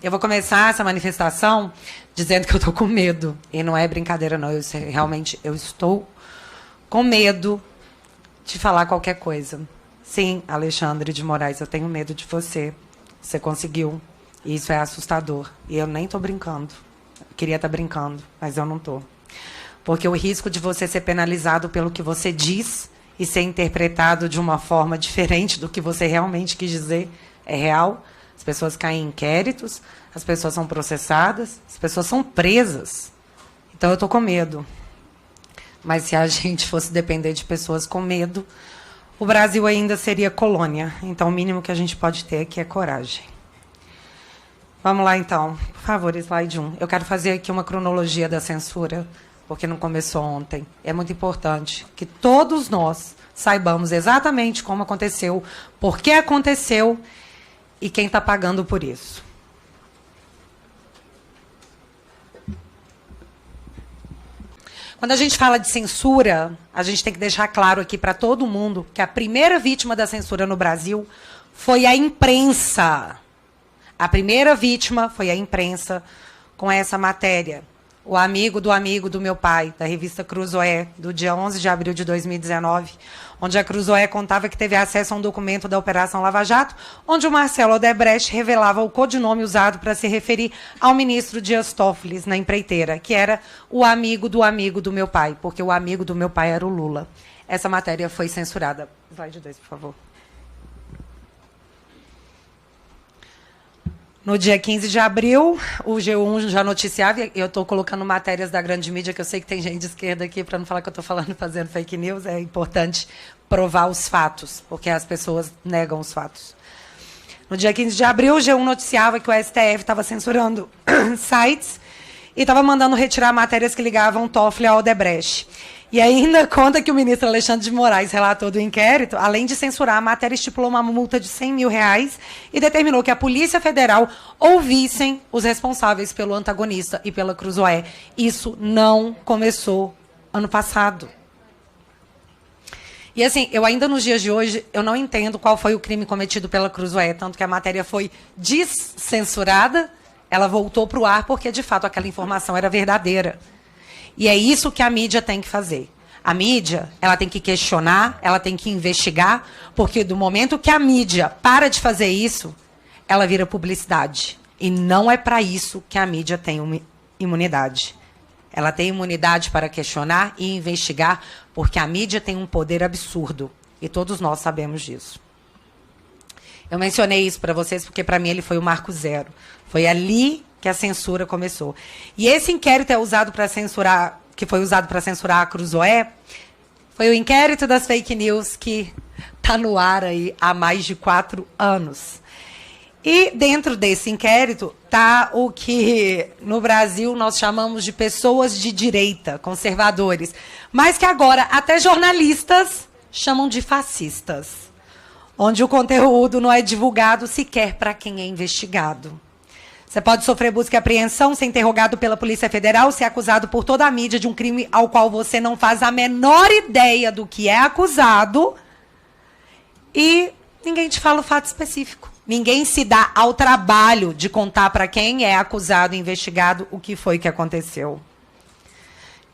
Eu vou começar essa manifestação dizendo que eu estou com medo. E não é brincadeira, não. Realmente, eu estou com medo de falar qualquer coisa. Sim, Alexandre de Moraes, eu tenho medo de você. Você conseguiu. E isso é assustador. E eu nem estou brincando. Eu queria estar brincando, mas eu não estou. Porque o risco de você ser penalizado pelo que você diz e ser interpretado de uma forma diferente do que você realmente quis dizer é real. As pessoas caem em inquéritos, as pessoas são processadas, as pessoas são presas. Então, eu estou com medo. Mas se a gente fosse depender de pessoas com medo, o Brasil ainda seria colônia. Então, o mínimo que a gente pode ter aqui é coragem. Vamos lá, então. Por favor, slide 1. Eu quero fazer aqui uma cronologia da censura, porque não começou ontem. É muito importante que todos nós saibamos exatamente como aconteceu, por que aconteceu e quem está pagando por isso. Quando a gente fala de censura, a gente tem que deixar claro aqui para todo mundo que a primeira vítima da censura no Brasil foi a imprensa. A primeira vítima foi a imprensa com essa matéria. O amigo do meu pai, da revista Cruzoé, do dia 11 de abril de 2019, onde a Cruzoé contava que teve acesso a um documento da Operação Lava Jato, onde o Marcelo Odebrecht revelava o codinome usado para se referir ao ministro Dias Toffoli na empreiteira, que era o amigo do meu pai, porque o amigo do meu pai era o Lula. Essa matéria foi censurada. Slide 2, por favor. No dia 15 de abril, o G1 já noticiava, e eu estou colocando matérias da grande mídia, que eu sei que tem gente de esquerda aqui, para não falar que eu estou falando fazendo fake news, é importante provar os fatos, porque as pessoas negam os fatos. No dia 15 de abril, o G1 noticiava que o STF estava censurando sites e estava mandando retirar matérias que ligavam Toffoli ao Odebrecht. E ainda conta que o ministro Alexandre de Moraes, relator do inquérito, além de censurar, a matéria estipulou uma multa de R$100 mil e determinou que a Polícia Federal ouvissem os responsáveis pelo antagonista e pela Cruzoé. Isso não começou ano passado. E assim, eu ainda nos dias de hoje, eu não entendo qual foi o crime cometido pela Cruzoé, tanto que a matéria foi descensurada, ela voltou para o ar porque, de fato, aquela informação era verdadeira. E é isso que a mídia tem que fazer. A mídia, ela tem que questionar, ela tem que investigar, porque do momento que a mídia para de fazer isso, ela vira publicidade. E não é para isso que a mídia tem imunidade. Ela tem imunidade para questionar e investigar, porque a mídia tem um poder absurdo. E todos nós sabemos disso. Eu mencionei isso para vocês porque, para mim, ele foi o marco zero. Foi ali que a censura começou. E esse inquérito usado para censurar, que foi usado para censurar a Cruzoé, foi o inquérito das fake news que está no ar aí há mais de 4 anos. E dentro desse inquérito está o que no Brasil nós chamamos de pessoas de direita, conservadores, mas que agora até jornalistas chamam de fascistas, onde o conteúdo não é divulgado sequer para quem é investigado. Você pode sofrer busca e apreensão, ser interrogado pela Polícia Federal, ser acusado por toda a mídia de um crime ao qual você não faz a menor ideia do que é acusado, e ninguém te fala o fato específico. Ninguém se dá ao trabalho de contar para quem é acusado e investigado o que foi que aconteceu.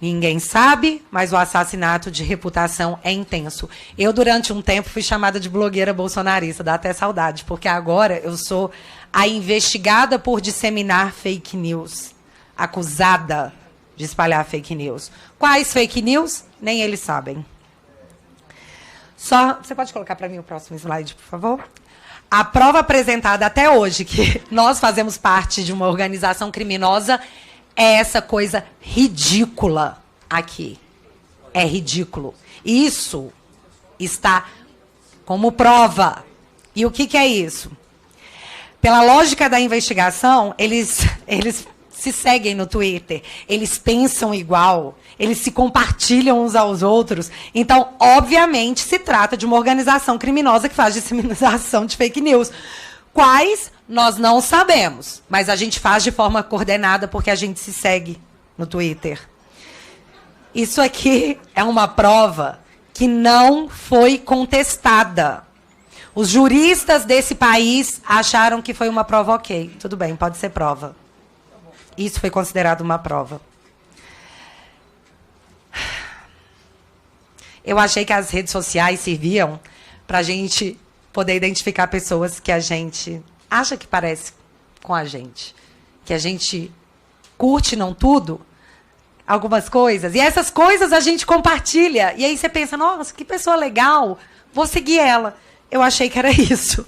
Ninguém sabe, mas o assassinato de reputação é intenso. Eu, durante um tempo, fui chamada de blogueira bolsonarista, dá até saudade, porque agora eu sou a investigada por disseminar fake news, acusada de espalhar fake news. Quais fake news? Nem eles sabem. Você pode colocar para mim o próximo slide, por favor? A prova apresentada até hoje, que nós fazemos parte de uma organização criminosa, é essa coisa ridícula aqui. É ridículo. Isso está como prova. E o que é isso? Pela lógica da investigação, eles se seguem no Twitter, eles pensam igual, eles se compartilham uns aos outros. Então, obviamente, se trata de uma organização criminosa que faz disseminação de fake news. Quais, nós não sabemos, mas a gente faz de forma coordenada porque a gente se segue no Twitter. Isso aqui é uma prova que não foi contestada. Os juristas desse país acharam que foi uma prova ok. Tudo bem, pode ser prova. Isso foi considerado uma prova. Eu achei que as redes sociais serviam para a gente poder identificar pessoas que a gente acha que parece com a gente. Que a gente curte, não tudo, algumas coisas. E essas coisas a gente compartilha. E aí você pensa, nossa, que pessoa legal, vou seguir ela. Eu achei que era isso.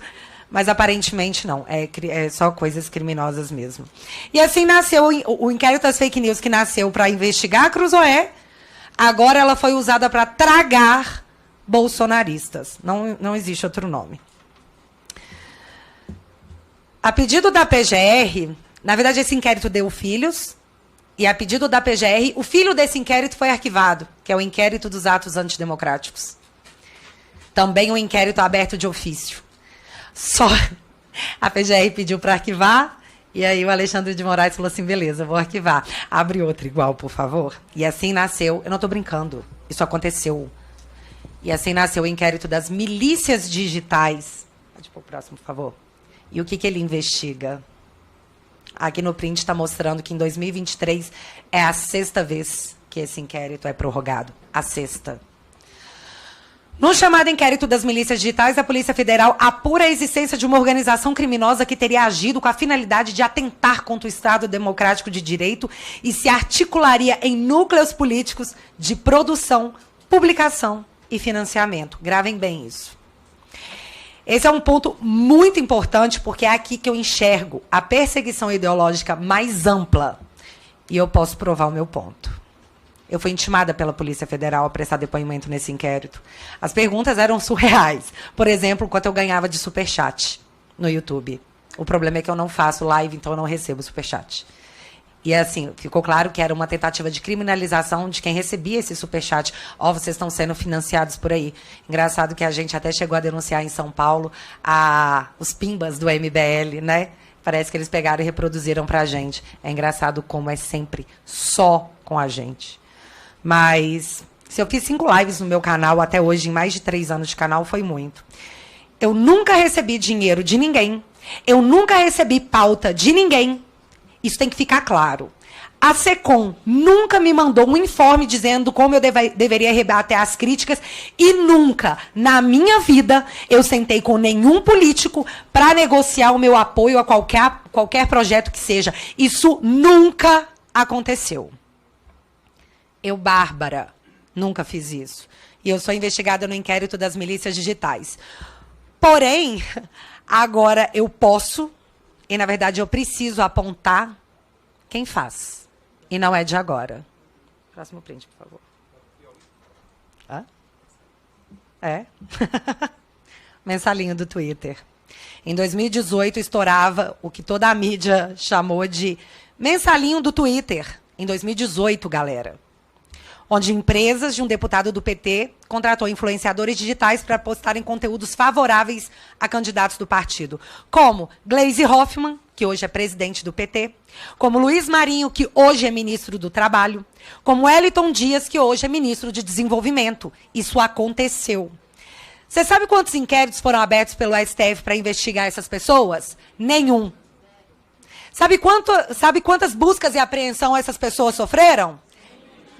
Mas aparentemente não. É só coisas criminosas mesmo. E assim nasceu o inquérito das fake news, que nasceu para investigar a Cruzoé. Agora ela foi usada para tragar bolsonaristas. Não existe outro nome. A pedido da PGR, na verdade, esse inquérito deu filhos. E a pedido da PGR, o filho desse inquérito foi arquivado, que é o inquérito dos atos antidemocráticos. Também um inquérito aberto de ofício. Só a PGR pediu para arquivar, e aí o Alexandre de Moraes falou assim, beleza, vou arquivar. Abre outro igual, por favor. E assim nasceu, eu não estou brincando, isso aconteceu. E assim nasceu o inquérito das milícias digitais. Pode pôr o próximo, por favor. E o que ele investiga? Aqui no print está mostrando que em 2023 é a 6ª vez que esse inquérito é prorrogado. A 6ª. No chamado inquérito das milícias digitais, a Polícia Federal apura a existência de uma organização criminosa que teria agido com a finalidade de atentar contra o Estado Democrático de Direito e se articularia em núcleos políticos de produção, publicação e financiamento. Gravem bem isso. Esse é um ponto muito importante, porque é aqui que eu enxergo a perseguição ideológica mais ampla. E eu posso provar o meu ponto. Eu fui intimada pela Polícia Federal a prestar depoimento nesse inquérito. As perguntas eram surreais. Por exemplo, quanto eu ganhava de superchat no YouTube. O problema é que eu não faço live, então eu não recebo superchat. E assim, ficou claro que era uma tentativa de criminalização de quem recebia esse superchat. Ó, vocês estão sendo financiados por aí. Engraçado que a gente até chegou a denunciar em São Paulo os pimbas do MBL, né? Parece que eles pegaram e reproduziram pra gente. É engraçado como é sempre só com a gente. Mas se eu fiz 5 lives no meu canal até hoje, em mais de 3 anos de canal, foi muito. Eu nunca recebi dinheiro de ninguém. Eu nunca recebi pauta de ninguém. Isso tem que ficar claro. A SECOM nunca me mandou um informe dizendo como eu deveria rebater as críticas e nunca, na minha vida, eu sentei com nenhum político para negociar o meu apoio a qualquer projeto que seja. Isso nunca aconteceu. Eu, Bárbara, nunca fiz isso. E eu sou investigada no inquérito das milícias digitais. Porém, agora eu posso, e na verdade eu preciso apontar quem faz. E não é de agora. Próximo print, por favor. Hã? É? Mensalinho do Twitter. Em 2018, estourava o que toda a mídia chamou de mensalinho do Twitter. Em 2018, galera. Onde empresas de um deputado do PT contratou influenciadores digitais para postarem conteúdos favoráveis a candidatos do partido. Como Gleisi Hoffmann, que hoje é presidente do PT, como Luiz Marinho, que hoje é ministro do Trabalho, como Wellington Dias, que hoje é ministro de Desenvolvimento. Isso aconteceu. Você sabe quantos inquéritos foram abertos pelo STF para investigar essas pessoas? Nenhum. Sabe quantas buscas e apreensão essas pessoas sofreram?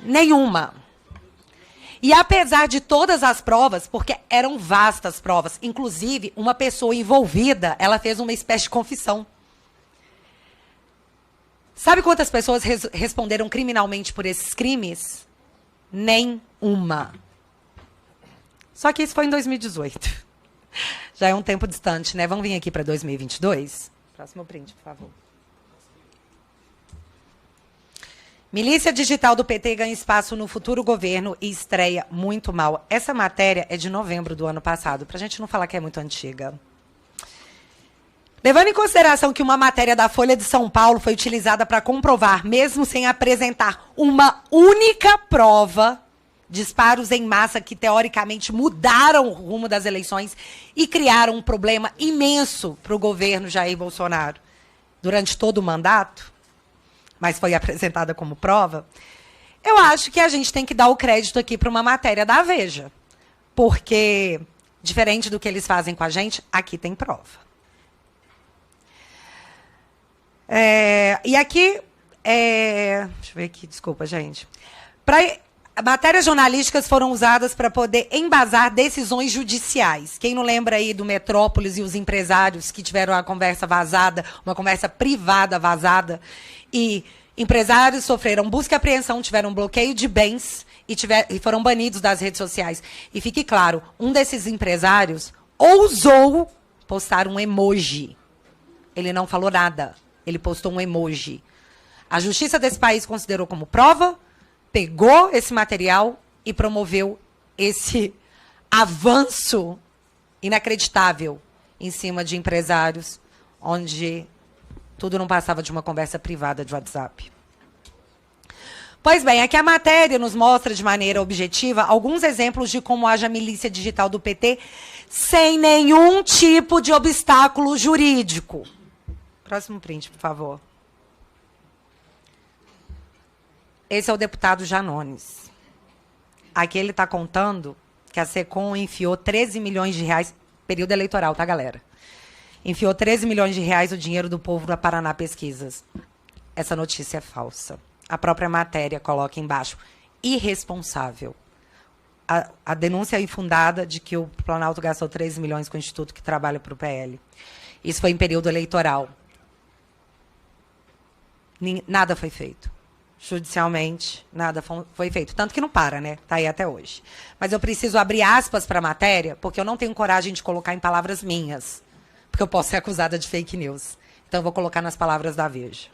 Nenhuma. E apesar de todas as provas, porque eram vastas provas, inclusive uma pessoa envolvida, ela fez uma espécie de confissão. Sabe quantas pessoas responderam criminalmente por esses crimes? Nenhuma. Só que isso foi em 2018. Já é um tempo distante, né? Vamos vir aqui para 2022? Próximo print, por favor. Milícia digital do PT ganha espaço no futuro governo e estreia muito mal. Essa matéria é de novembro do ano passado, para a gente não falar que é muito antiga. Levando em consideração que uma matéria da Folha de São Paulo foi utilizada para comprovar, mesmo sem apresentar uma única prova, disparos em massa que, teoricamente, mudaram o rumo das eleições e criaram um problema imenso para o governo Jair Bolsonaro durante todo o mandato, mas foi apresentada como prova, eu acho que a gente tem que dar o crédito aqui para uma matéria da Veja. Porque diferente do que eles fazem com a gente, aqui tem prova. E aqui, deixa eu ver aqui, desculpa, gente. Matérias jornalísticas foram usadas para poder embasar decisões judiciais. Quem não lembra aí do Metrópolis e os empresários que tiveram uma conversa vazada, uma conversa privada vazada, e empresários sofreram busca e apreensão, tiveram bloqueio de bens e foram banidos das redes sociais. E fique claro, um desses empresários ousou postar um emoji. Ele não falou nada. Ele postou um emoji. A justiça desse país considerou como prova, pegou esse material e promoveu esse avanço inacreditável em cima de empresários, onde tudo não passava de uma conversa privada de WhatsApp. Pois bem, aqui a matéria nos mostra de maneira objetiva alguns exemplos de como age a milícia digital do PT sem nenhum tipo de obstáculo jurídico. Próximo print, por favor. Esse é o deputado Janones. Aqui ele está contando que a SECOM enfiou 13 milhões de reais, período eleitoral, tá, galera? Enfiou 13 milhões de reais o dinheiro do povo da Paraná Pesquisas. Essa notícia é falsa. A própria matéria coloca embaixo. Irresponsável. A denúncia é infundada de que o Planalto gastou 13 milhões com o instituto que trabalha para o PL. Isso foi em período eleitoral. Nada foi feito. Judicialmente, nada foi feito. Tanto que não para, né? Está aí até hoje. Mas eu preciso abrir aspas para a matéria, porque eu não tenho coragem de colocar em palavras minhas. Porque eu posso ser acusada de fake news. Então, eu vou colocar nas palavras da Veja.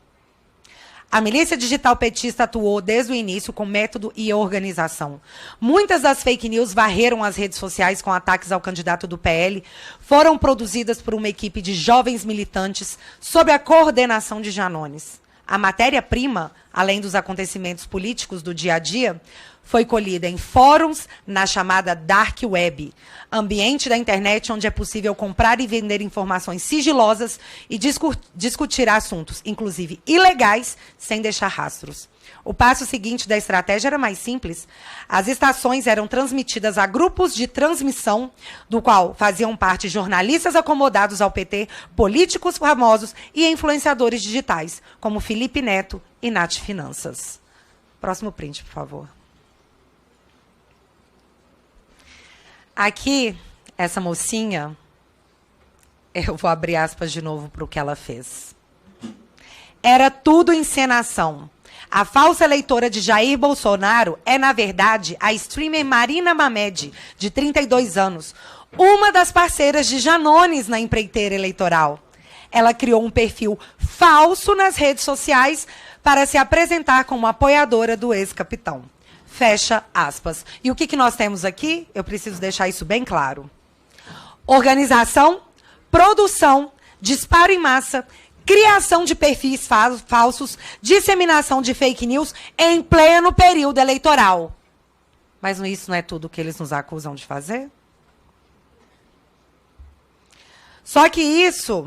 A milícia digital petista atuou desde o início com método e organização. Muitas das fake news varreram as redes sociais com ataques ao candidato do PL, foram produzidas por uma equipe de jovens militantes sob a coordenação de Janones. A matéria-prima, além dos acontecimentos políticos do dia a dia, foi colhida em fóruns na chamada Dark Web, ambiente da internet onde é possível comprar e vender informações sigilosas e discutir assuntos, inclusive ilegais, sem deixar rastros. O passo seguinte da estratégia era mais simples. As estações eram transmitidas a grupos de transmissão, do qual faziam parte jornalistas acomodados ao PT, políticos famosos e influenciadores digitais, como Felipe Neto e Nath Finanças. Próximo print, por favor. Aqui, essa mocinha, eu vou abrir aspas de novo para o que ela fez. Era tudo encenação. A falsa eleitora de Jair Bolsonaro é, na verdade, a streamer Marina Mamed, de 32 anos, uma das parceiras de Janones na empreiteira eleitoral. Ela criou um perfil falso nas redes sociais para se apresentar como apoiadora do ex-capitão. Fecha aspas. E o que nós temos aqui? Eu preciso deixar isso bem claro. Organização, produção, disparo em massa, criação de perfis falsos, disseminação de fake news em pleno período eleitoral. Mas isso não é tudo que eles nos acusam de fazer? Só que isso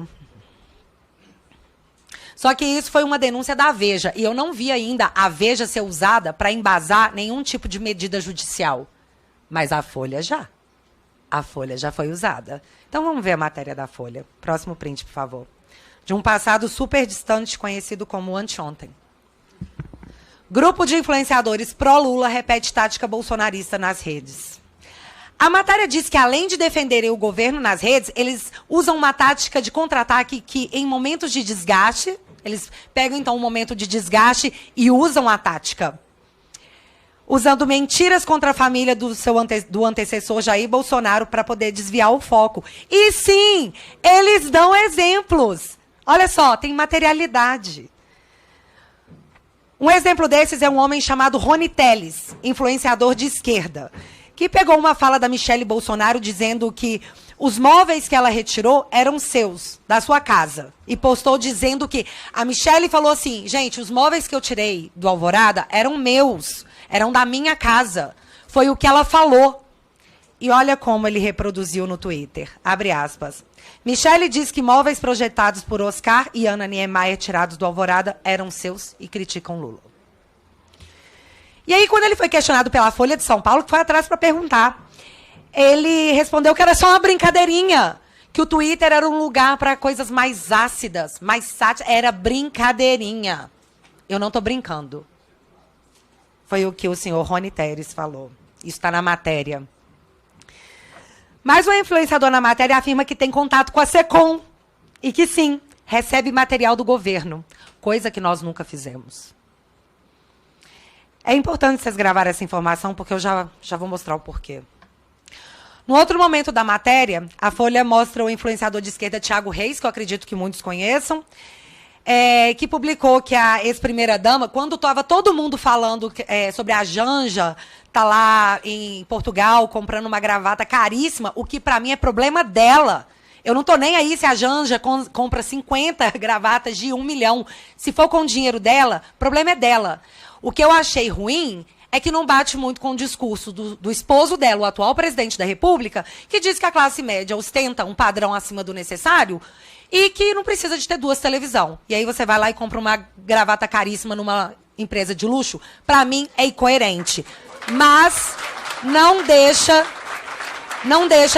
foi uma denúncia da Veja. E eu não vi ainda a Veja ser usada para embasar nenhum tipo de medida judicial. Mas a Folha já. A Folha já foi usada. Então vamos ver a matéria da Folha. Próximo print, por favor. De um passado super distante, conhecido como anteontem. Grupo de influenciadores pró-Lula repete tática bolsonarista nas redes. A matéria diz que, além de defenderem o governo nas redes, eles usam uma tática de contra-ataque que, em momentos de desgaste, eles pegam, então, um momento de desgaste e usam a tática. Usando mentiras contra a família do antecessor Jair Bolsonaro para poder desviar o foco. E, sim, eles dão exemplos. Olha só, tem materialidade. Um exemplo desses é um homem chamado Rony Telles, influenciador de esquerda, que pegou uma fala da Michele Bolsonaro dizendo que os móveis que ela retirou eram seus, da sua casa. E postou dizendo que a Michele falou assim, gente, os móveis que eu tirei do Alvorada eram meus, eram da minha casa. Foi o que ela falou. E olha como ele reproduziu no Twitter. Abre aspas. Michele diz que móveis projetados por Oscar e Ana Niemeyer tirados do Alvorada eram seus e criticam Lula. E aí, quando ele foi questionado pela Folha de São Paulo, foi atrás para perguntar. ele respondeu que era só uma brincadeirinha, que o Twitter era um lugar para coisas mais ácidas, mais sátiras. Era brincadeirinha. Eu não estou brincando. Foi o que o senhor Rony Teres falou. Isso está na matéria. Mas o influenciador na matéria afirma que tem contato com a SECOM e que, sim, recebe material do governo, coisa que nós nunca fizemos. É importante vocês gravarem essa informação, porque eu já vou mostrar o porquê. No outro momento da matéria, a Folha mostra o influenciador de esquerda Thiago Reis, que eu acredito que muitos conheçam, que publicou que a ex-primeira-dama, quando estava todo mundo falando sobre a Janja, tá lá em Portugal comprando uma gravata caríssima, o que para mim é problema dela. Eu não estou nem aí se a Janja compra 50 gravatas de 1 milhão. Se for com o dinheiro dela, o problema é dela. O que eu achei ruim é que não bate muito com o discurso do esposo dela, o atual presidente da República, que diz que a classe média ostenta um padrão acima do necessário e que não precisa de ter 2 televisões. E aí você vai lá e compra uma gravata caríssima numa empresa de luxo. Para mim, é incoerente. Mas não deixa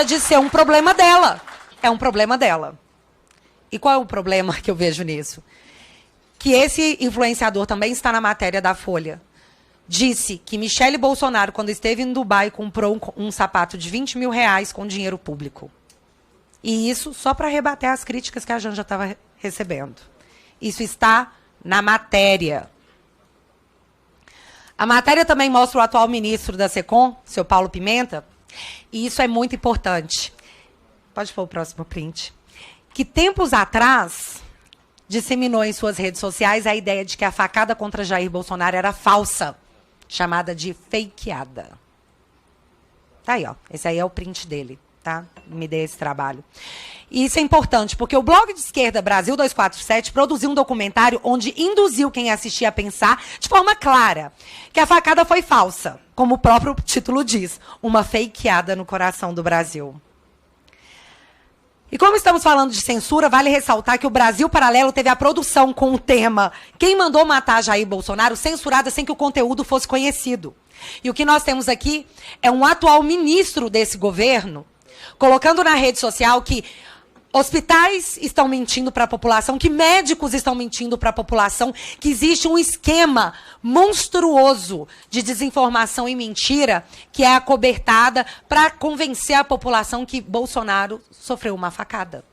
de ser um problema dela. É um problema dela. E qual é o problema que eu vejo nisso? Que esse influenciador também está na matéria da Folha. Disse que Michele Bolsonaro, quando esteve em Dubai, comprou um sapato de 20 mil reais com dinheiro público. E isso só para rebater as críticas que a Janja estava recebendo. Isso está na matéria. A matéria também mostra o atual ministro da SECOM, seu Paulo Pimenta, e isso é muito importante. Pode pôr o próximo print. Que tempos atrás disseminou em suas redes sociais a ideia de que a facada contra Jair Bolsonaro era falsa, chamada de fakeada. Tá aí, ó. Esse aí é o print dele, tá? Me dê esse trabalho. E isso é importante, porque o blog de esquerda Brasil 247 produziu um documentário onde induziu quem assistia a pensar, de forma clara, que a facada foi falsa, como o próprio título diz, uma fakeada no coração do Brasil. E como estamos falando de censura, vale ressaltar que o Brasil Paralelo teve a produção com o tema Quem Mandou Matar Jair Bolsonaro censurada sem que o conteúdo fosse conhecido. E o que nós temos aqui é um atual ministro desse governo colocando na rede social que hospitais estão mentindo para a população, que médicos estão mentindo para a população, que existe um esquema monstruoso de desinformação e mentira que é acobertada para convencer a população que Bolsonaro sofreu uma facada.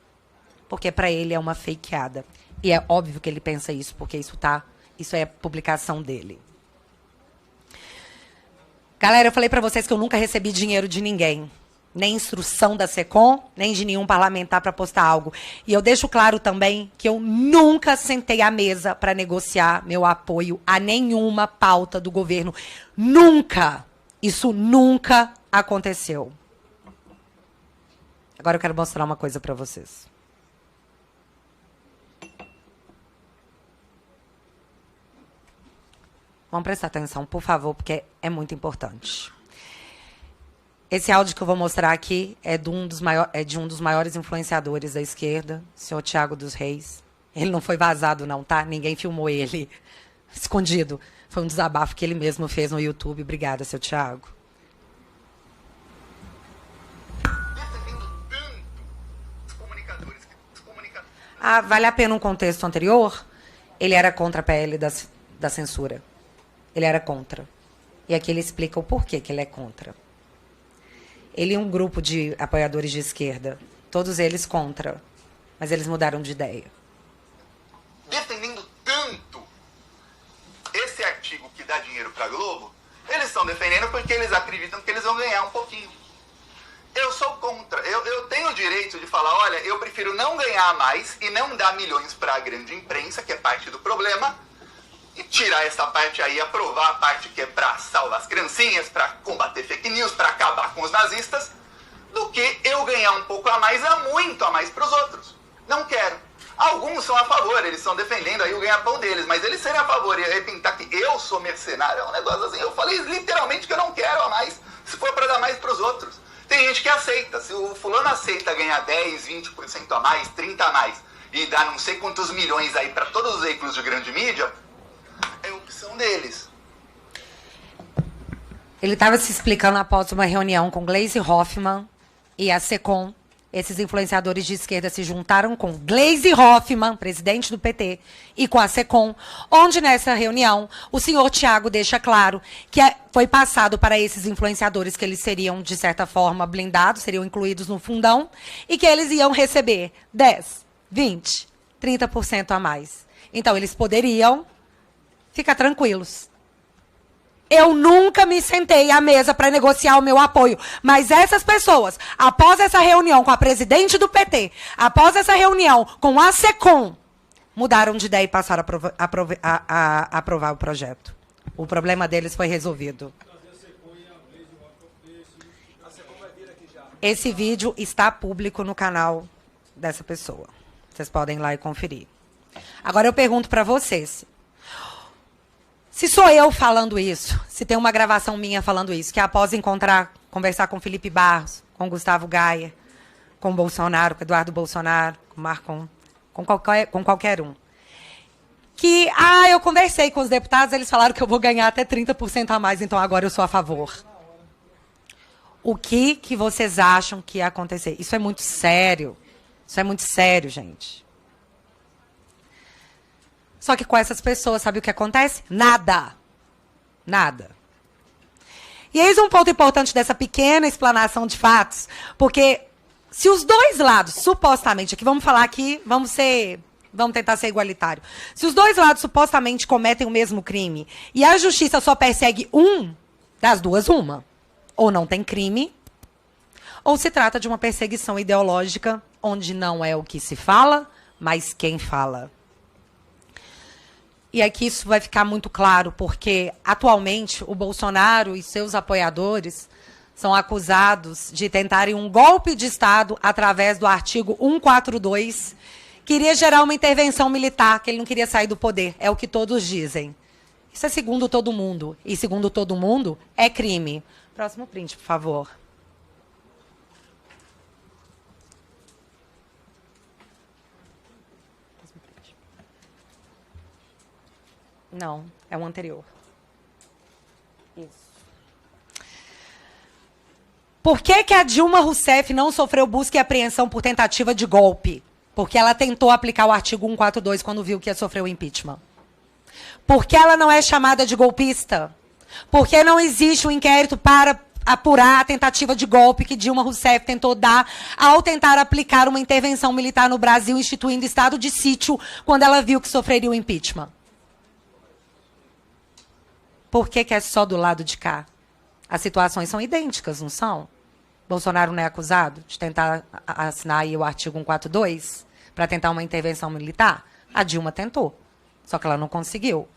Porque para ele é uma fakeada. E é óbvio que ele pensa isso, porque isso é publicação dele. Galera, eu falei para vocês que eu nunca recebi dinheiro de ninguém. Nem instrução da SECOM, nem de nenhum parlamentar para postar algo. E eu deixo claro também que eu nunca sentei à mesa para negociar meu apoio a nenhuma pauta do governo. Nunca! Isso nunca aconteceu. Agora eu quero mostrar uma coisa para vocês. Vamos prestar atenção, por favor, porque é muito importante. Esse áudio que eu vou mostrar aqui é de um dos maiores influenciadores da esquerda, o senhor Thiago dos Reis. Ele não foi vazado, não, tá? Ninguém filmou ele escondido. Foi um desabafo que ele mesmo fez no YouTube. Obrigada, seu Thiago. Ah, vale a pena um contexto anterior? Ele era contra a PL da censura. Ele era contra. E aqui ele explica o porquê que ele é contra. Ele e um grupo de apoiadores de esquerda, todos eles contra, mas eles mudaram de ideia. Defendendo tanto esse artigo que dá dinheiro para a Globo, eles estão defendendo porque eles acreditam que eles vão ganhar um pouquinho. Eu sou contra. Eu tenho o direito de falar, olha, eu prefiro não ganhar mais e não dar milhões para a grande imprensa, que é parte do problema, e tirar essa parte aí, aprovar a parte que é para salvar as criancinhas, para combater fake news, para acabar com os nazistas, do que eu ganhar um pouco a mais, muito a mais para os outros. Não quero. Alguns são a favor, eles estão defendendo aí o ganha-pão deles, mas eles serem a favor e repintar que eu sou mercenário é um negócio assim. Eu falei literalmente que eu não quero a mais, se for para dar mais para os outros. Tem gente que aceita. Se o fulano aceita ganhar 10, 20% a mais, 30% a mais, e dar não sei quantos milhões aí para todos os veículos de grande mídia, é opção deles. Ele estava se explicando após uma reunião com Gleisi Hoffmann e a SECOM. Esses influenciadores de esquerda se juntaram com Gleisi Hoffmann, presidente do PT, e com a SECOM, onde nessa reunião o senhor Tiago deixa claro que foi passado para esses influenciadores que eles seriam, de certa forma, blindados, seriam incluídos no fundão, e que eles iam receber 10, 20, 30% a mais. Então, eles poderiam ficar tranquilos. Eu nunca me sentei à mesa para negociar o meu apoio. Mas essas pessoas, após essa reunião com a presidente do PT, após essa reunião com a SECOM, mudaram de ideia e passaram a aprovar o projeto. O problema deles foi resolvido. Esse vídeo está público no canal dessa pessoa. Vocês podem ir lá e conferir. Agora eu pergunto para vocês. Se sou eu falando isso, se tem uma gravação minha falando isso, que após conversar com Felipe Barros, com Gustavo Gaia, com Bolsonaro, com Eduardo Bolsonaro, com Marcon, com qualquer um, que, eu conversei com os deputados, eles falaram que eu vou ganhar até 30% a mais, então agora eu sou a favor. O que vocês acham que ia acontecer? Isso é muito sério. Isso é muito sério, gente. Só que com essas pessoas, sabe o que acontece? Nada. Nada. E eis um ponto importante dessa pequena explanação de fatos, porque se os dois lados, supostamente, aqui vamos falar aqui, vamos tentar ser igualitário. Se os dois lados supostamente cometem o mesmo crime e a justiça só persegue um, das duas, uma. Ou não tem crime, ou se trata de uma perseguição ideológica, onde não é o que se fala, mas quem fala. E aqui isso vai ficar muito claro, porque atualmente o Bolsonaro e seus apoiadores são acusados de tentarem um golpe de Estado através do artigo 142, que iria gerar uma intervenção militar, que ele não queria sair do poder. É o que todos dizem. Isso é segundo todo mundo. E segundo todo mundo, é crime. Próximo print, por favor. Não, é o anterior. Isso. Por que a Dilma Rousseff não sofreu busca e apreensão por tentativa de golpe? Porque ela tentou aplicar o artigo 142 quando viu que ia sofrer o impeachment. Por que ela não é chamada de golpista? Porque não existe um inquérito para apurar a tentativa de golpe que Dilma Rousseff tentou dar ao tentar aplicar uma intervenção militar no Brasil, instituindo estado de sítio, quando ela viu que sofreria o impeachment. Por que é só do lado de cá? As situações são idênticas, não são? Bolsonaro não é acusado de tentar assinar aí o artigo 142 para tentar uma intervenção militar? A Dilma tentou, só que ela não conseguiu.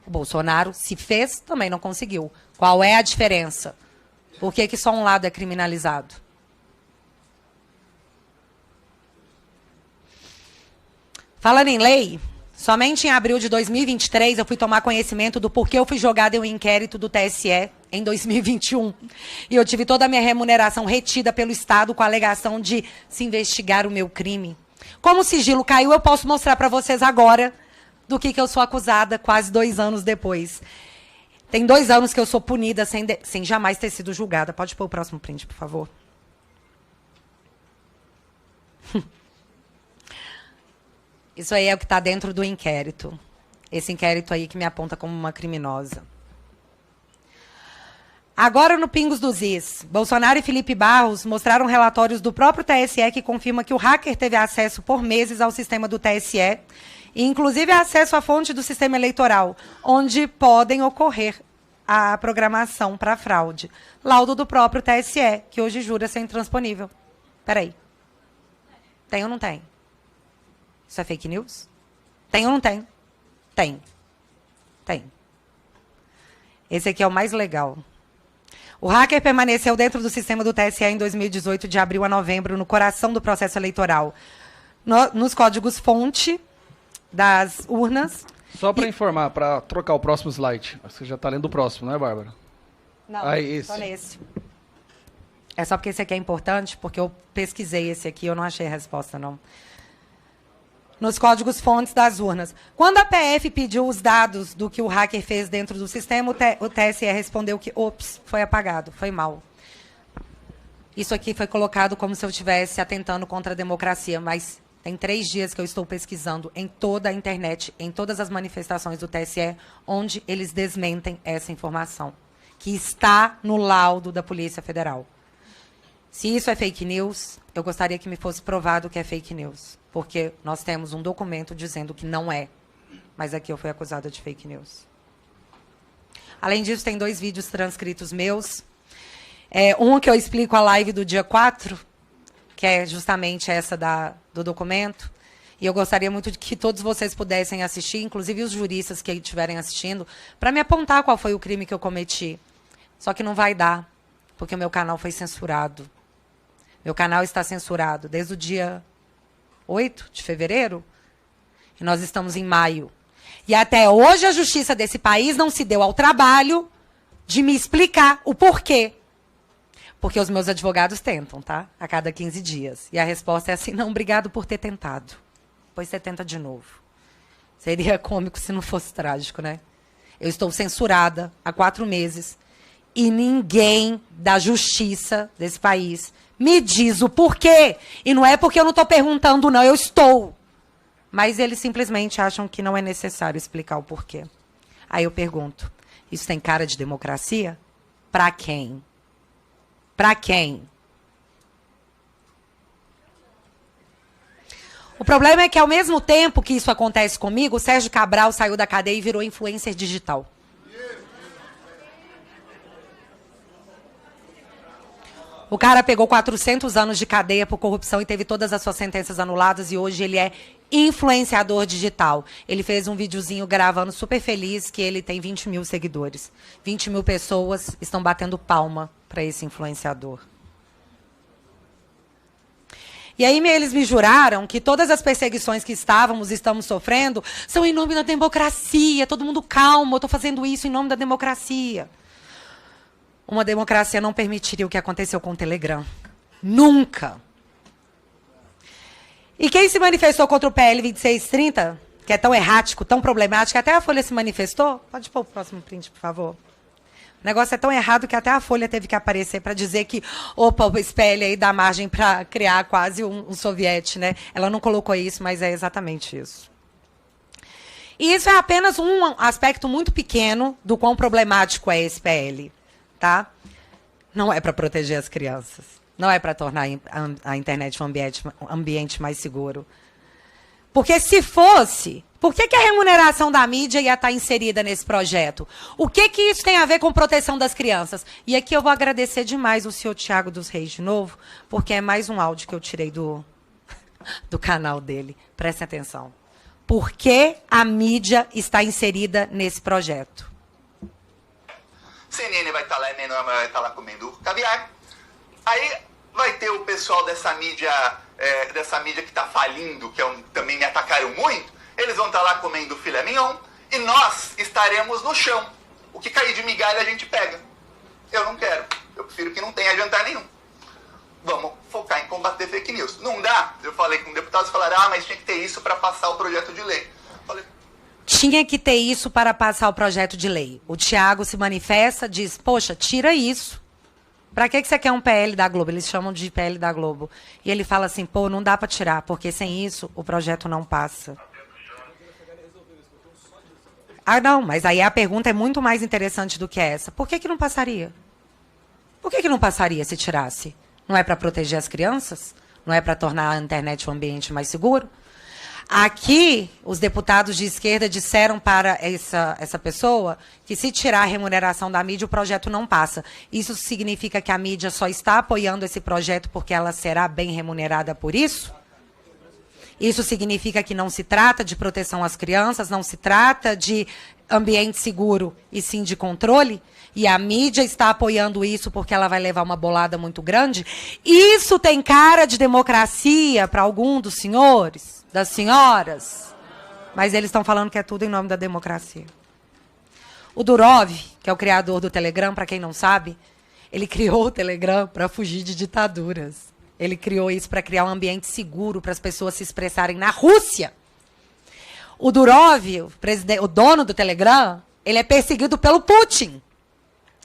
O Bolsonaro, se fez, também não conseguiu. Qual é a diferença? Por que só um lado é criminalizado? Falando em lei, somente em abril de 2023 eu fui tomar conhecimento do porquê eu fui jogada em um inquérito do TSE em 2021. E eu tive toda a minha remuneração retida pelo Estado com a alegação de se investigar o meu crime. Como o sigilo caiu, eu posso mostrar para vocês agora do que eu sou acusada quase 2 anos depois. Tem 2 anos que eu sou punida sem jamais ter sido julgada. Pode pôr o próximo print, por favor. Isso aí é o que está dentro do inquérito. Esse inquérito aí que me aponta como uma criminosa. Agora, no Pingos dos Is, Bolsonaro e Felipe Barros mostraram relatórios do próprio TSE que confirma que o hacker teve acesso por meses ao sistema do TSE, e inclusive acesso à fonte do sistema eleitoral, onde podem ocorrer a programação para fraude. Laudo do próprio TSE, que hoje jura ser intransponível. Espera aí. Tem ou não tem? Isso é fake news? Tem ou não tem? Tem. Tem. Esse aqui é o mais legal. O hacker permaneceu dentro do sistema do TSE em 2018, de abril a novembro, no coração do processo eleitoral. Nos códigos-fonte das urnas. Só para informar, para trocar o próximo slide. Você já está lendo o próximo, não é, Bárbara? Não, só nesse. É só porque esse aqui é importante, porque eu pesquisei esse aqui e eu não achei a resposta, não. nos códigos-fontes das urnas. Quando a PF pediu os dados do que o hacker fez dentro do sistema, o TSE respondeu que, ops, foi apagado, foi mal. Isso aqui foi colocado como se eu estivesse atentando contra a democracia, mas tem 3 dias que eu estou pesquisando em toda a internet, em todas as manifestações do TSE, onde eles desmentem essa informação, que está no laudo da Polícia Federal. Se isso é fake news, eu gostaria que me fosse provado que é fake news, porque nós temos um documento dizendo que não é, mas aqui eu fui acusada de fake news. Além disso, tem 2 vídeos transcritos meus. Um que eu explico a live do dia 4, que é justamente essa do documento, e eu gostaria muito de que todos vocês pudessem assistir, inclusive os juristas que estiverem assistindo, para me apontar qual foi o crime que eu cometi. Só que não vai dar, porque o meu canal foi censurado. Meu canal está censurado desde o dia 8 de fevereiro, e nós estamos em maio. E até hoje a justiça desse país não se deu ao trabalho de me explicar o porquê. Porque os meus advogados tentam, tá? A cada 15 dias. E a resposta é assim, não, obrigado por ter tentado. Pois você tenta de novo. Seria cômico se não fosse trágico, né? Eu estou censurada há 4 meses e ninguém da justiça desse país me diz o porquê. E não é porque eu não estou perguntando, não, eu estou. Mas eles simplesmente acham que não é necessário explicar o porquê. Aí eu pergunto, isso tem cara de democracia? Para quem? Para quem? O problema é que, ao mesmo tempo que isso acontece comigo, o Sérgio Cabral saiu da cadeia e virou influencer digital. O cara pegou 400 anos de cadeia por corrupção e teve todas as suas sentenças anuladas e hoje ele é influenciador digital. Ele fez um videozinho gravando super feliz que ele tem 20 mil seguidores. 20 mil pessoas estão batendo palma para esse influenciador. E aí eles me juraram que todas as perseguições que estamos sofrendo são em nome da democracia. Todo mundo calmo, eu estou fazendo isso em nome da democracia. Uma democracia não permitiria o que aconteceu com o Telegram. Nunca. E quem se manifestou contra o PL 2630, que é tão errático, tão problemático, até a Folha se manifestou? Pode pôr o próximo print, por favor. O negócio é tão errado que até a Folha teve que aparecer para dizer que, opa, esse PL aí dá margem para criar quase um soviete, né? Ela não colocou isso, mas é exatamente isso. E isso é apenas um aspecto muito pequeno do quão problemático é esse PL. Tá? Não é para proteger as crianças. Não é para tornar a internet um ambiente mais seguro. Porque se fosse, por que a remuneração da mídia ia estar inserida nesse projeto? O que isso tem a ver com proteção das crianças? E aqui eu vou agradecer demais o senhor Tiago dos Reis de novo, porque é mais um áudio que eu tirei do canal dele. Prestem atenção. Por que a mídia está inserida nesse projeto? CNN vai estar lá, a Menor vai estar lá comendo caviar. Aí vai ter o pessoal dessa mídia que está falindo, que também me atacaram muito. Eles vão estar lá comendo filé mignon e nós estaremos no chão. O que cair de migalha a gente pega. Eu não quero. Eu prefiro que não tenha jantar nenhum. Vamos focar em combater fake news. Não dá? Eu falei com deputados, falaram, mas tinha que ter isso para passar o projeto de lei. Falei, tinha que ter isso para passar o projeto de lei. O Tiago se manifesta, diz, poxa, tira isso. Para que você quer um PL da Globo? Eles chamam de PL da Globo. E ele fala assim, pô, não dá para tirar, porque sem isso o projeto não passa. Ah, não, mas aí a pergunta é muito mais interessante do que essa. Por que não passaria? Por que não passaria se tirasse? Não é para proteger as crianças? Não é para tornar a internet um ambiente mais seguro? Aqui, os deputados de esquerda disseram para essa pessoa que se tirar a remuneração da mídia, o projeto não passa. Isso significa que a mídia só está apoiando esse projeto porque ela será bem remunerada por isso? Isso significa que não se trata de proteção às crianças, não se trata de ambiente seguro e sim de controle? E a mídia está apoiando isso porque ela vai levar uma bolada muito grande? Isso tem cara de democracia para algum dos senhores? Das senhoras, mas eles estão falando que é tudo em nome da democracia. O Durov, que é o criador do Telegram, para quem não sabe, ele criou o Telegram para fugir de ditaduras. Ele criou isso para criar um ambiente seguro para as pessoas se expressarem na Rússia. O Durov, o dono do Telegram, ele é perseguido pelo Putin.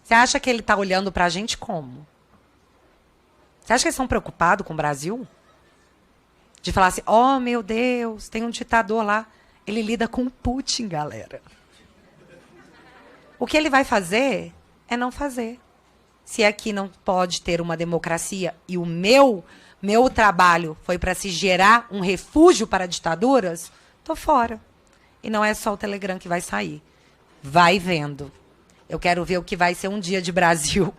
Você acha que ele está olhando para a gente como? Você acha que eles estão preocupados com o Brasil? De falar assim, oh, meu Deus, tem um ditador lá. Ele lida com o Putin, galera. O que ele vai fazer é não fazer. Se aqui não pode ter uma democracia e o meu trabalho foi para se gerar um refúgio para ditaduras, estou fora. E não é só o Telegram que vai sair. Vai vendo. Eu quero ver o que vai ser um dia de Brasil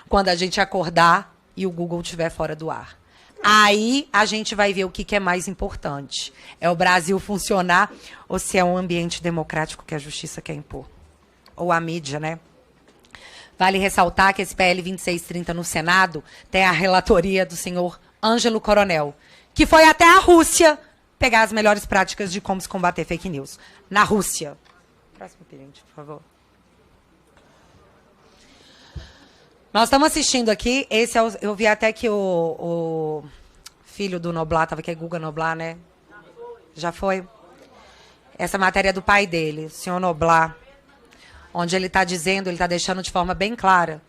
quando a gente acordar e o Google estiver fora do ar. Aí a gente vai ver o que é mais importante. É o Brasil funcionar ou se é um ambiente democrático que a justiça quer impor. Ou a mídia, né? Vale ressaltar que esse PL 2630 no Senado tem a relatoria do senhor Ângelo Coronel, que foi até a Rússia pegar as melhores práticas de como se combater fake news. Na Rússia. Próximo pedinte, por favor. Nós estamos assistindo aqui, esse é eu vi até que o filho do Noblar, estava aqui, Guga Noblar, né? Já foi? Essa matéria é do pai dele, o senhor Noblar, onde ele está dizendo, ele está deixando de forma bem clara,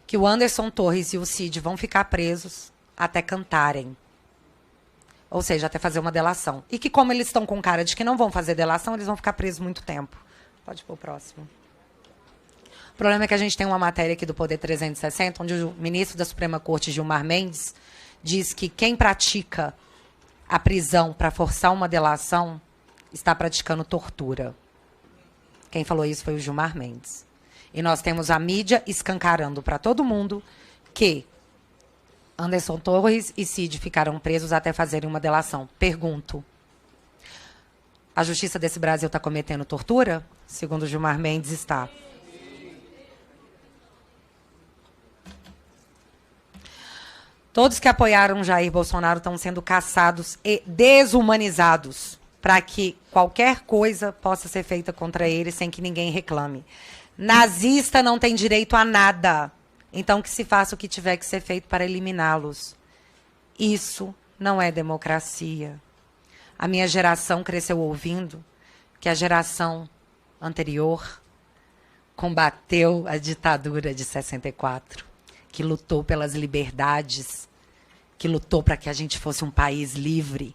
que o Anderson Torres e o Cid vão ficar presos até cantarem. Ou seja, até fazer uma delação. E que como eles estão com cara de que não vão fazer delação, eles vão ficar presos muito tempo. Pode ir para o próximo. O problema é que a gente tem uma matéria aqui do Poder 360, onde o ministro da Suprema Corte, Gilmar Mendes, diz que quem pratica a prisão para forçar uma delação está praticando tortura. Quem falou isso foi o Gilmar Mendes. E nós temos a mídia escancarando para todo mundo que Anderson Torres e Cid ficaram presos até fazerem uma delação. Pergunto, a justiça desse Brasil está cometendo tortura? Segundo o Gilmar Mendes, está. Todos que apoiaram Jair Bolsonaro estão sendo caçados e desumanizados para que qualquer coisa possa ser feita contra eles sem que ninguém reclame. Nazista não tem direito a nada. Então que se faça o que tiver que ser feito para eliminá-los. Isso não é democracia. A minha geração cresceu ouvindo que a geração anterior combateu a ditadura de 64, que lutou pelas liberdades, que lutou para que a gente fosse um país livre.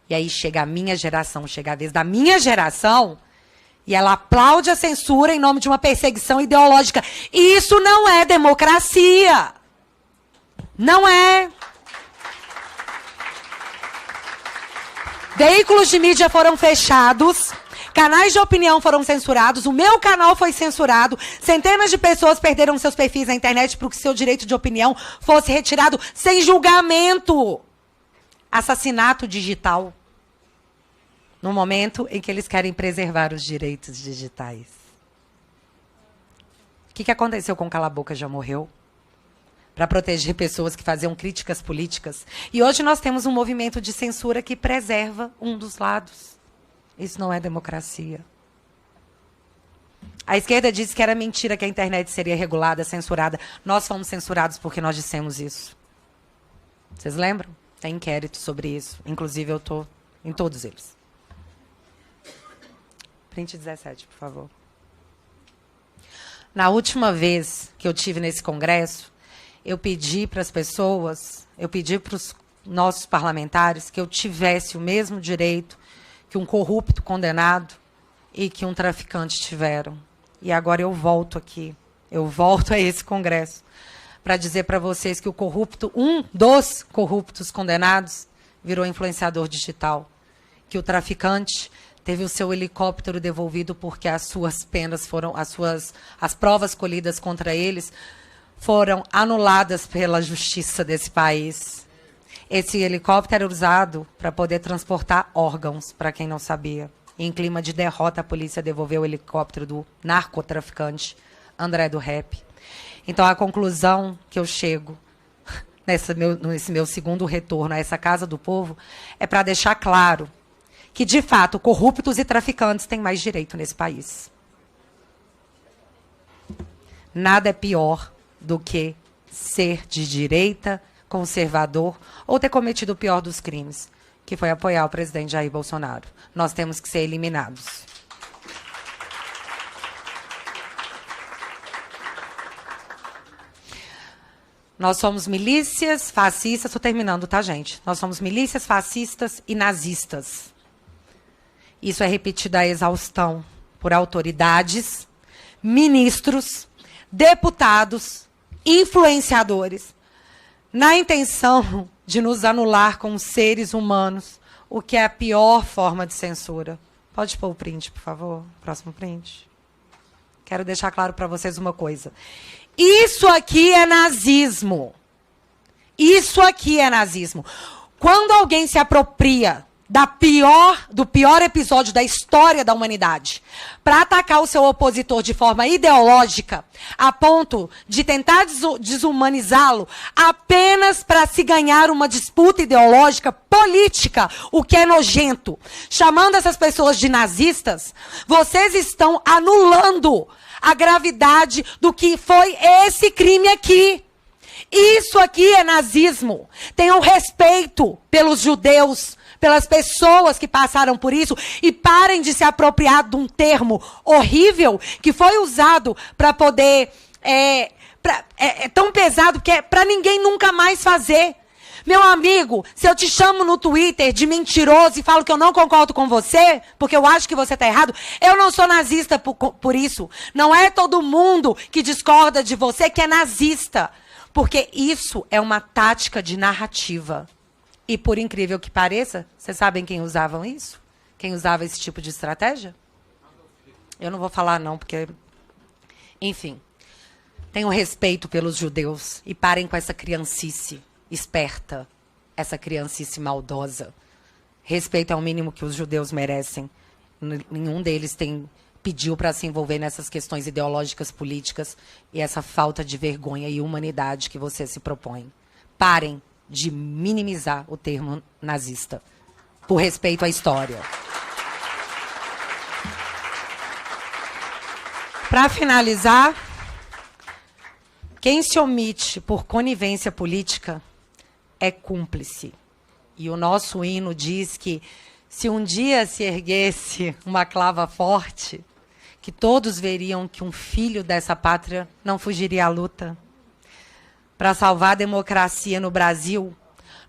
E aí chega a minha geração, chega a vez da minha geração, e ela aplaude a censura em nome de uma perseguição ideológica. E isso não é democracia. Não é. Veículos de mídia foram fechados, canais de opinião foram censurados, o meu canal foi censurado, centenas de pessoas perderam seus perfis na internet para que seu direito de opinião fosse retirado sem julgamento. Assassinato digital. No momento em que eles querem preservar os direitos digitais. O que aconteceu com Cala a Boca Já Morreu? Para proteger pessoas que faziam críticas políticas. E hoje nós temos um movimento de censura que preserva um dos lados. Isso não é democracia. A esquerda disse que era mentira que a internet seria regulada, censurada. Nós fomos censurados porque nós dissemos isso. Vocês lembram? Tem inquérito sobre isso. Inclusive, eu estou em todos eles. Print 17, por favor. Na última vez que eu tive nesse congresso, eu pedi para as pessoas, eu pedi para os nossos parlamentares que eu tivesse o mesmo direito que um corrupto condenado e que um traficante tiveram. E agora eu volto aqui, eu volto a esse congresso para dizer para vocês que o corrupto, um dos corruptos condenados, virou influenciador digital, que o traficante teve o seu helicóptero devolvido porque as suas penas foram, as provas colhidas contra eles foram anuladas pela justiça desse país. Esse helicóptero era usado para poder transportar órgãos, para quem não sabia. E em clima de derrota, a polícia devolveu o helicóptero do narcotraficante André do Rap. Então, a conclusão que eu chego nesse meu segundo retorno a essa Casa do Povo é para deixar claro que, de fato, corruptos e traficantes têm mais direito nesse país. Nada é pior do que ser de direita, conservador, ou ter cometido o pior dos crimes, que foi apoiar o presidente Jair Bolsonaro. Nós temos que ser eliminados. Nós somos milícias fascistas, estou terminando, tá, gente? Nós somos milícias fascistas e nazistas. Isso é repetido à exaustão por autoridades, ministros, deputados, influenciadores, na intenção de nos anular como seres humanos, o que é a pior forma de censura. Pode pôr o print, por favor? Próximo print. Quero deixar claro para vocês uma coisa. Isso aqui é nazismo. Isso aqui é nazismo. Quando alguém se apropria do pior episódio da história da humanidade para atacar o seu opositor de forma ideológica, a ponto de tentar desumanizá-lo apenas para se ganhar uma disputa ideológica política, o que é nojento, chamando essas pessoas de nazistas, vocês estão anulando a gravidade do que foi esse crime aqui. Isso aqui é nazismo. Tenham respeito pelos judeus, pelas pessoas que passaram por isso, e parem de se apropriar de um termo horrível que foi usado para poder... É tão pesado que é para ninguém nunca mais fazer. Meu amigo, se eu te chamo no Twitter de mentiroso e falo que eu não concordo com você, porque eu acho que você está errado, eu não sou nazista por isso. Não é todo mundo que discorda de você que é nazista. Porque isso é uma tática de narrativa. E por incrível que pareça, vocês sabem quem usavam isso? Quem usava esse tipo de estratégia? Eu não vou falar não, porque... Enfim, tenham respeito pelos judeus e parem com essa criancice esperta, essa criancice maldosa. Respeito é o mínimo que os judeus merecem. Nenhum deles pediu para se envolver nessas questões ideológicas, políticas e essa falta de vergonha e humanidade que você se propõe. Parem de minimizar o termo nazista, por respeito à história. Para finalizar, quem se omite por conivência política é cúmplice. E o nosso hino diz que se um dia se erguesse uma clava forte, que todos veriam que um filho dessa pátria não fugiria à luta. Para salvar a democracia no Brasil,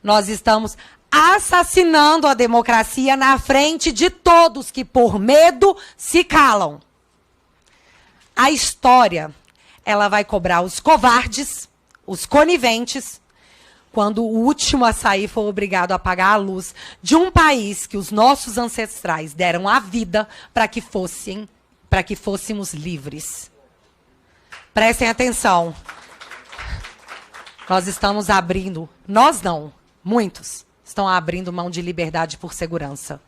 nós estamos assassinando a democracia na frente de todos que, por medo, se calam. A história, ela vai cobrar os covardes, os coniventes, quando o último a sair for obrigado a apagar a luz de um país que os nossos ancestrais deram a vida para que fôssemos livres. Prestem atenção. Nós estamos abrindo, nós não, muitos estão abrindo mão de liberdade por segurança.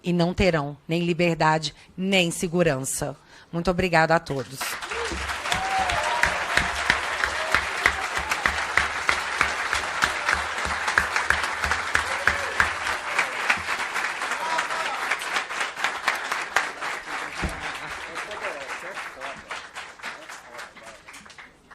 E não terão nem liberdade, nem segurança. Muito obrigada a todos.